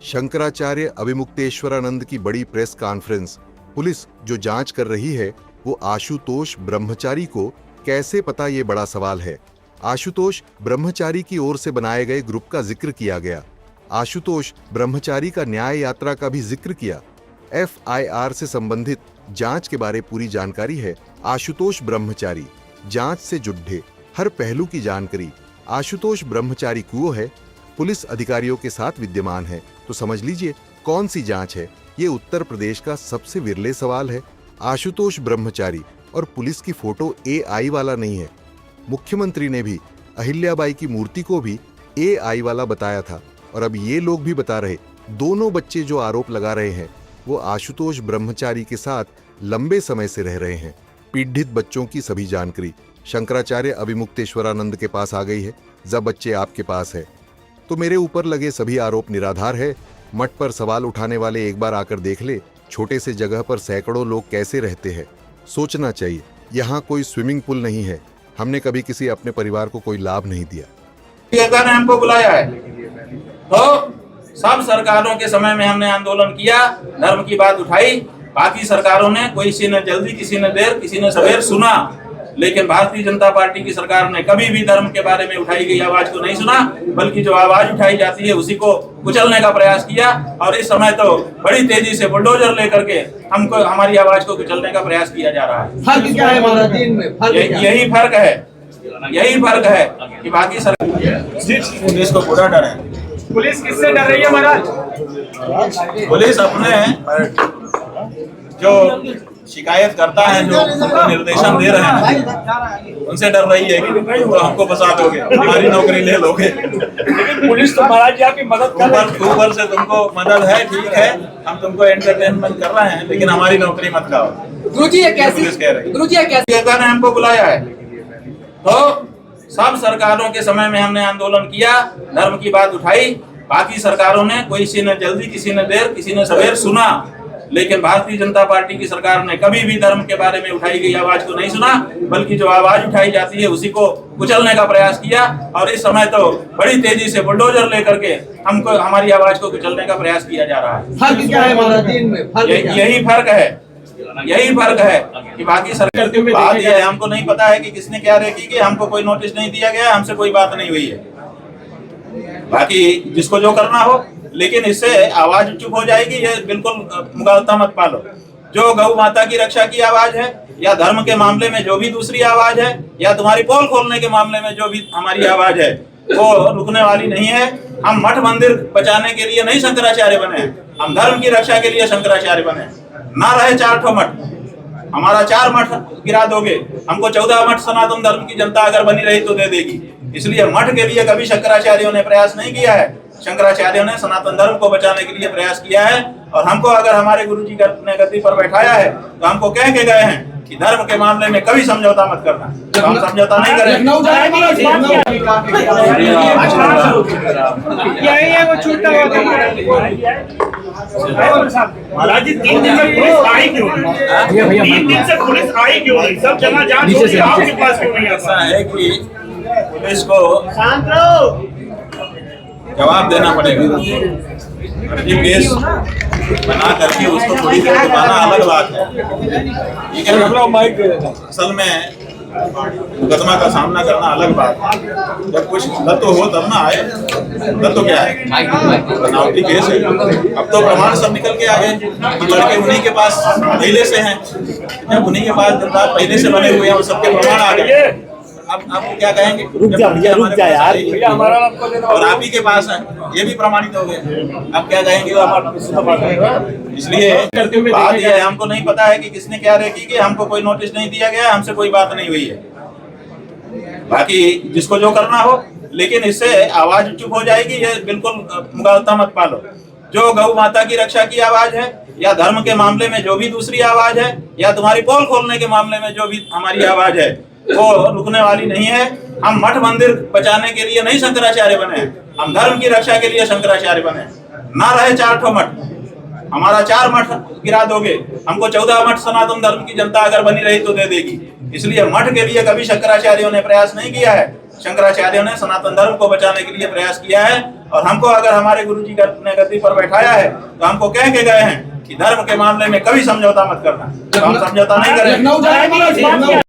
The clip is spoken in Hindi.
शंकराचार्य अभिमुक्तेश्वरानंद की बड़ी प्रेस कॉन्फ्रेंस। पुलिस जो जांच कर रही है वो आशुतोष ब्रह्मचारी को कैसे पता, ये बड़ा सवाल है। आशुतोष ब्रह्मचारी की ओर से बनाए गए ग्रुप का जिक्र किया गया। आशुतोष ब्रह्मचारी का न्याय यात्रा का भी जिक्र किया। FIR से संबंधित जांच के बारे पूरी जानकारी है। आशुतोष ब्रह्मचारी जांच से जुड़े हर पहलू की जानकारी। आशुतोष ब्रह्मचारी कुओं है, पुलिस अधिकारियों के साथ विद्यमान है। तो समझ लीजिए कौन सी जांच है। ये उत्तर प्रदेश का सबसे विरले सवाल है। आशुतोष ब्रह्मचारी और पुलिस की फोटो AI वाला नहीं है। मुख्यमंत्री ने भी अहिल्याबाई की मूर्ति को भी AI वाला बताया था। और अब ये लोग भी बता रहे, दोनों बच्चे जो आरोप लगा रहे हैं वो आशुतोष ब्रह्मचारी के साथ लंबे समय से रह रहे हैं। पीड़ित बच्चों की सभी जानकारी शंकराचार्य अभिमुक्तेश्वरानंद के पास आ गई है। जब बच्चे आपके पास है तो मेरे ऊपर लगे सभी आरोप निराधार है। मठ पर सवाल उठाने वाले एक बार आकर देख ले, छोटे से जगह पर सैकड़ों लोग कैसे रहते हैं। सोचना चाहिए, यहाँ कोई स्विमिंग पूल नहीं है। हमने कभी किसी अपने परिवार को कोई लाभ नहीं दिया। ने हमको बुलाया है तो सब सरकारों के समय में हमने आंदोलन किया, धर्म की बात उठाई। बाकी सरकारों ने, कोई किसी ने जल्दी, किसी ने देर, किसी ने सवेर सुना, लेकिन भारतीय जनता पार्टी की सरकार ने कभी भी धर्म के बारे में उठाई गई आवाज को नहीं सुना, बल्कि जो आवाज उठाई जाती है उसी को कुचलने का प्रयास किया। और इस समय तो बड़ी तेजी से बुलडोजर लेकर के हमको, हमारी आवाज को कुचलने का प्रयास किया जा रहा है। फर्क क्या है महाराज इनमें? यही फर्क है कि बाकी सरकार पुलिस को पूरा डर है। पुलिस किससे डर रही है महाराज? पुलिस अपने जो शिकायत करता है, जो उनको निर्देशन दे रहे हैं, उनसे डर रही है कि तो हमको फंसा दोगे, हमारी नौकरी ले लोगे। लेकिन पुलिस तो महाराज जी आपकी मदद कर रही है। ऊपर से तुमको मदद है, ठीक है, हम तुमको एंटरटेनमेंट कर रहे हैं, लेकिन हमारी नौकरी मत खाओ। गुरुजी ये कैसी, पुलिस कह रही है। गुरुजी ये कैसी ने हमको बुलाया है तो सब सरकारों के समय में हमने आंदोलन किया, धर्म की बात उठाई। बाकी सरकारों ने, कोई किसी ने जल्दी, किसी ने देर, किसी ने सवेर सुना, लेकिन भारतीय जनता पार्टी की सरकार ने कभी भी धर्म के बारे में उठाई गई आवाज को नहीं सुना, बल्कि जो आवाज उठाई जाती है उसी को कुचलने का प्रयास किया। और इस समय तो बड़ी तेजी से बुलडोजर लेकर के हमको, हमारी आवाज को कुचलने का प्रयास किया जा रहा है। फर्क क्या है महाराज इनमें? यही फर्क है कि बाकी सरकार की बात यह है, हमको नहीं पता है कि किसने क्या रेकी की, हमको कोई नोटिस नहीं दिया गया, हमसे कोई बात नहीं हुई है। बाकी जिसको जो करना हो, लेकिन इससे आवाज चुप हो जाएगी, ये बिल्कुल मुगालता मत पालो। जो गौ माता की रक्षा की आवाज है, या धर्म के मामले में जो भी दूसरी आवाज है, या तुम्हारी पोल खोलने के मामले में जो भी हमारी आवाज है, वो रुकने वाली नहीं है। हम मठ मंदिर बचाने के लिए नहीं शंकराचार्य बने हैं, हम धर्म की रक्षा के लिए शंकराचार्य बने हैं। ना रहे 4 ठो मठ, हमारा 4 मठ गिरा दोगे, हमको 14 मठ सनातन धर्म की जनता अगर बनी रही तो दे देगी। इसलिए मठ के लिए कभी शंकराचार्यों ने प्रयास नहीं किया है। शंकराचार्यों ने सनातन धर्म को बचाने के लिए प्रयास किया है। और हमको अगर हमारे गुरुजी ने गद्दी पर बैठाया है तो हमको कह के गए हैं कि धर्म के मामले में कभी समझौता मत करना। तो हम समझौता नहीं करेंगे। महाराज जी 3 दिन से पुलिस आई क्यों नहीं? 3 दिन से पुलिस आई क्यों नहीं? सब जगह जांच हो रही है, आपके पास क्यों नहीं? ऐसा है कि पुलिस को जवाब देना पड़ेगा। फर्जी केस बना करके उसको थोड़ी देर दबाना अलग बात है, ठीक है। असल में मुकदमा का सामना करना अलग बात है। जब कुछ तथ्य हो तब ना आए। तथ्य क्या है? बनावटी केस है। अब तो प्रमाण सब निकल के आ गए। लड़के उन्हीं के पास पहले से हैं। जब उन्हीं के पास पहले से बने हुए हैं, वो सबके प्रमाण आ गए। अब आपको क्या कहेंगे? रुक जा यार, और आप ही के पास है, ये भी प्रमाणित हो गए। अब क्या कहेंगे? इसलिए बात यह है, हमको नहीं पता है कि किसने क्या रेकी की, हमको कोई नोटिस नहीं दिया गया, हमसे कोई बात नहीं हुई है। बाकी जिसको जो करना हो, लेकिन इससे आवाज चुप हो जाएगी, ये बिल्कुल मुगालता मत पालो। जो गौ माता की रक्षा की आवाज है, या धर्म के मामले में जो भी दूसरी आवाज है, या तुम्हारी पोल खोलने के मामले में जो भी हमारी आवाज है, वो रुकने वाली नहीं है। हम मठ मंदिर बचाने के लिए नहीं शंकराचार्य बने हैं, हम धर्म की रक्षा के लिए शंकराचार्य बने हैं। ना रहे 4 ठो मठ, हमारा 4 मठ गिरा दोगे, हमको 14 मठ सनातन धर्म की जनता अगर बनी रही तो दे देगी। इसलिए मठ के लिए कभी शंकराचार्यों ने प्रयास नहीं किया है। शंकराचार्यों ने सनातन धर्म को बचाने के लिए प्रयास किया है। और हमको अगर हमारे गुरुजी ने गद्दी पर बैठाया है तो हमको कह के गए हैं कि धर्म के मामले में कभी समझौता मत करना, तो हम समझौता नहीं करेंगे।